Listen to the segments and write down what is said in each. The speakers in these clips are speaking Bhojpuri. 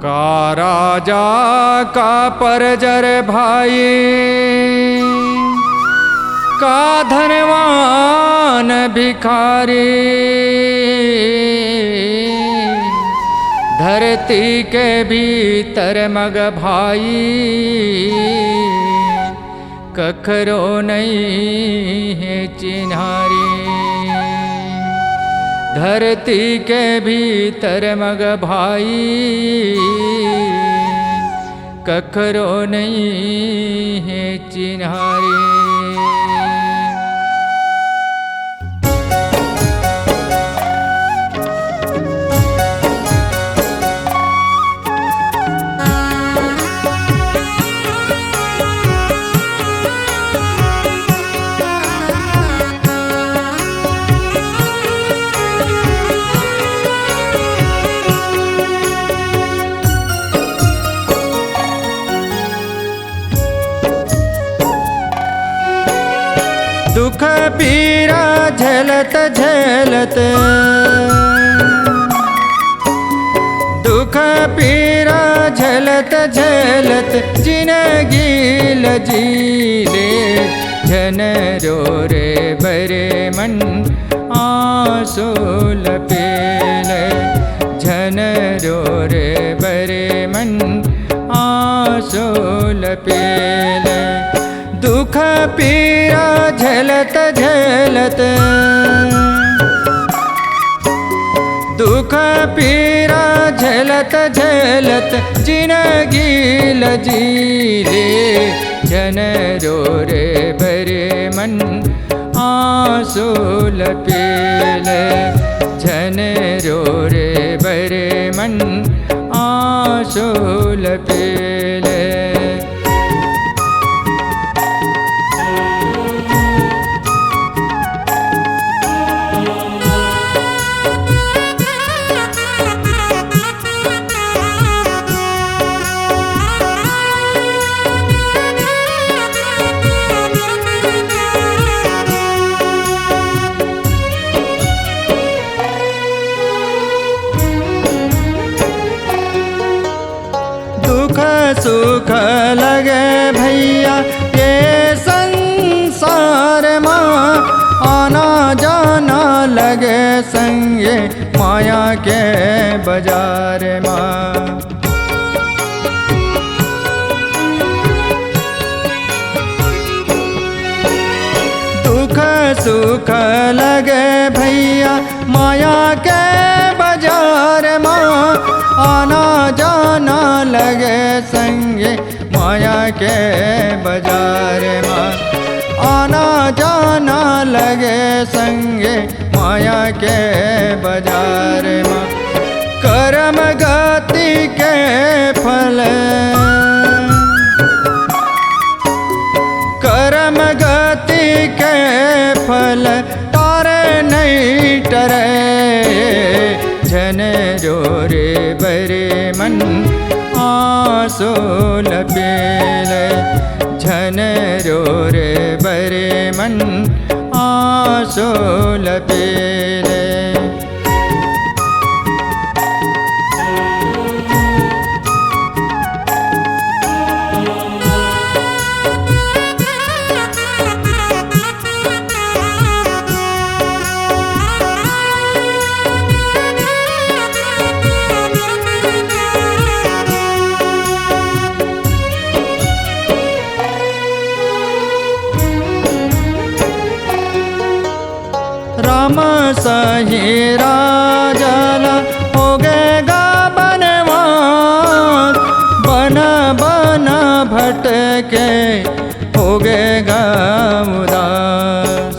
का राजा का परजर भाई, का धनवान भिखारी, धरती के भीतर मग भाई, कखरो नहीं है चिन्हारी। धरती के भीतर मग भाई, कखरो नहीं है चिन्हारी। दुख पीरा झेलत झेलत, दुख पीरा झेलत झेलत, जिंदगी लजीले। जन रो रे बरे मन आंसू लपेले, जन रो रे बरे मन आंसू लपेले। दुख पीरा झेलत झेलत, दुख पीरा झेलत झेलत, जिंदगी लजीले। जन रो रे भरे मन आंसू लपेले, जन रो रे भरे मन आंसू लपेले। सुख लगे भैया ये संसार माँ, आना जाना लगे संगे माया के बाजार माँ। दुख सुख लगे भैया माया के बाजार माँ, आना जाना लगे संगे माया के बाजार माँ। आना जाना लगे संगे माया के बाजार माँ। कर्म गति के फल, कर्म गति के फल तारे नहीं टरे। जन रो रे बरे मन आंसू लपेले, जन रो रे बरे मन आंसू लपेले। राम सही राजाला हो गएगा बनवास, बन बन भटके हो गएगा उदास।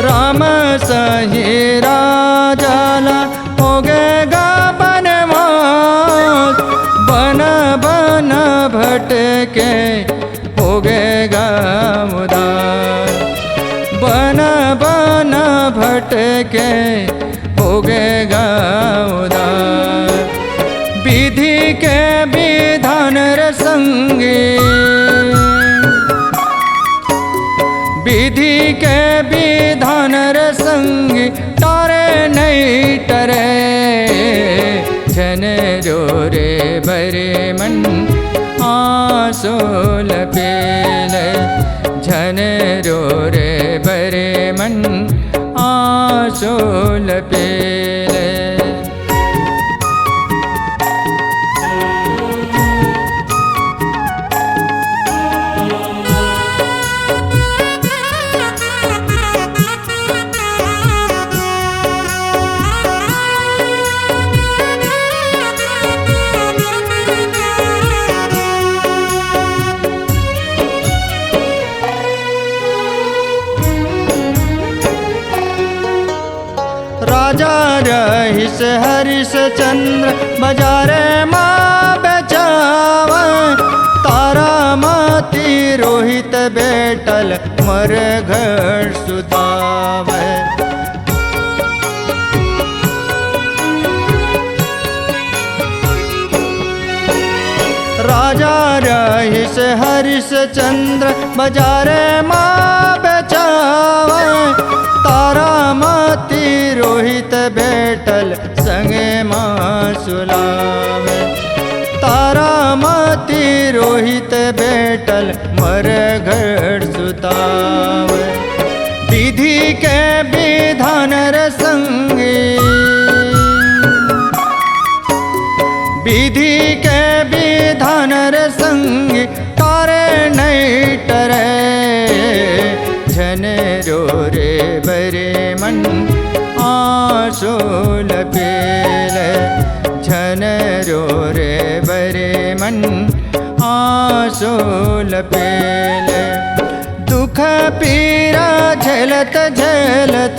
राम सही राजाला हो गएगा बनवास, बन बन भटके हो गएगा उदास। बन बन भटके हो गएगा उदास। विधि के विधान रसंगे, विधि के विधान संगी तारे नहीं टरे। झन रो रे बरे मन आंसू लपेले। झन रो रे बरे मन आंसू लपेले। राजा रहिस हरिश चंद्र बजारे माँ बेचाव। तारा माती रोहित बेटल मर घर सुताव। राजा रहिस हरिश चंद्र बजारे माँ बेचाव। तारा माती रोहित बेटल संगे माँ सुलावे। तारा माती रोहित बेटल मर घर सुतावे। विधि के विधान संगी विधि के विधान संगी तारे नहीं टरे। झन रो रे बरे मन आंसू लपेले। झन रो रे बरे मन आंसू लपेले। दुख पीरा झेलत झेलत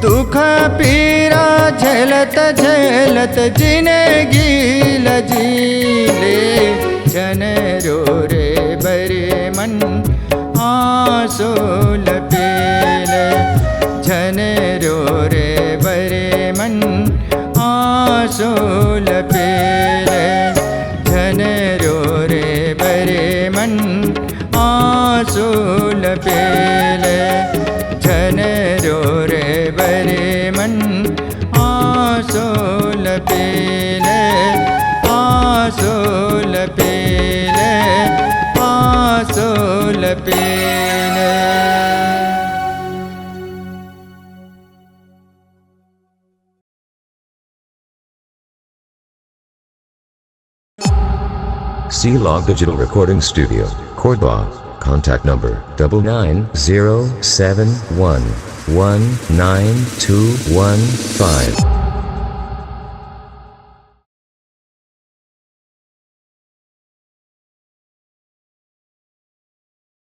दुख पीरा झेलत झेलत जिंदगी लजीले। झन रो रे बरे मन आंसू लपेले। झन रो रे बरे मन आंसू लपेले। झन रो रे बरे मन आंसू लपेले। झन रो रे बरे मन आंसू लपेले। आंसू लपेले। आंसू लपेले। C-Log Digital Recording Studio, Cordoba. Contact number 99071192115.